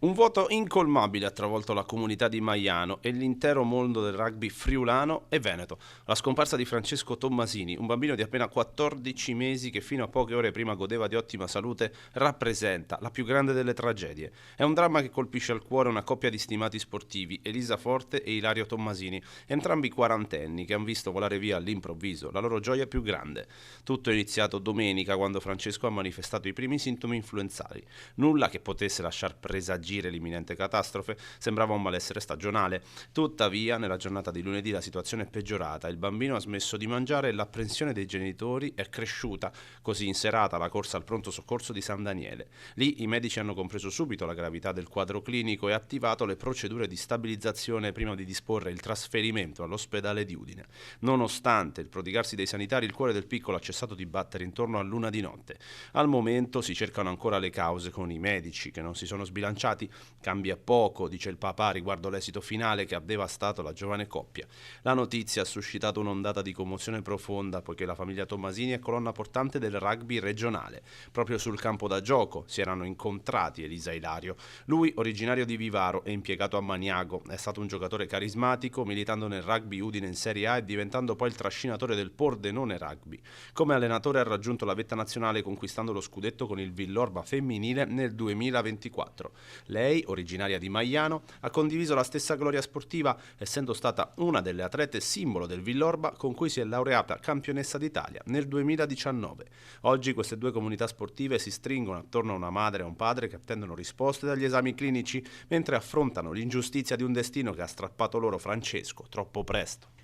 Un vuoto incolmabile ha travolto la comunità di Maiano e l'intero mondo del rugby friulano e veneto. La scomparsa di Francesco Tommasini, un bambino di appena 14 mesi che fino a poche ore prima godeva di ottima salute, rappresenta la più grande delle tragedie. È un dramma che colpisce al cuore una coppia di stimati sportivi, Elisa Forte e Ilario Tommasini, entrambi quarantenni che hanno visto volare via all'improvviso la loro gioia più grande. Tutto è iniziato domenica quando Francesco ha manifestato i primi sintomi influenzali. Nulla che potesse lasciar presagire l'imminente catastrofe, sembrava un malessere stagionale. Tuttavia, nella giornata di lunedì la situazione è peggiorata, il bambino ha smesso di mangiare e l'apprensione dei genitori è cresciuta, così in serata la corsa al pronto soccorso di San Daniele. Lì i medici hanno compreso subito la gravità del quadro clinico e attivato le procedure di stabilizzazione prima di disporre il trasferimento all'ospedale di Udine. Nonostante il prodigarsi dei sanitari, il cuore del piccolo ha cessato di battere intorno a luna di notte. Al momento si cercano ancora le cause con i medici che non si sono sbilanciati. Cambia poco, dice il papà riguardo l'esito finale che ha devastato la giovane coppia. La notizia ha suscitato un'ondata di commozione profonda poiché la famiglia Tommasini è colonna portante del rugby regionale. Proprio sul campo da gioco si erano incontrati Elisa e Ilario. Lui, originario di Vivaro e impiegato a Maniago, è stato un giocatore carismatico, militando nel rugby Udine in Serie A e diventando poi il trascinatore del Pordenone Rugby. Come allenatore ha raggiunto la vetta nazionale conquistando lo scudetto con il Villorba femminile nel 2024. Lei, originaria di Maiano, ha condiviso la stessa gloria sportiva, essendo stata una delle atlete simbolo del Villorba con cui si è laureata campionessa d'Italia nel 2019. Oggi queste due comunità sportive si stringono attorno a una madre e a un padre che attendono risposte dagli esami clinici mentre affrontano l'ingiustizia di un destino che ha strappato loro Francesco troppo presto.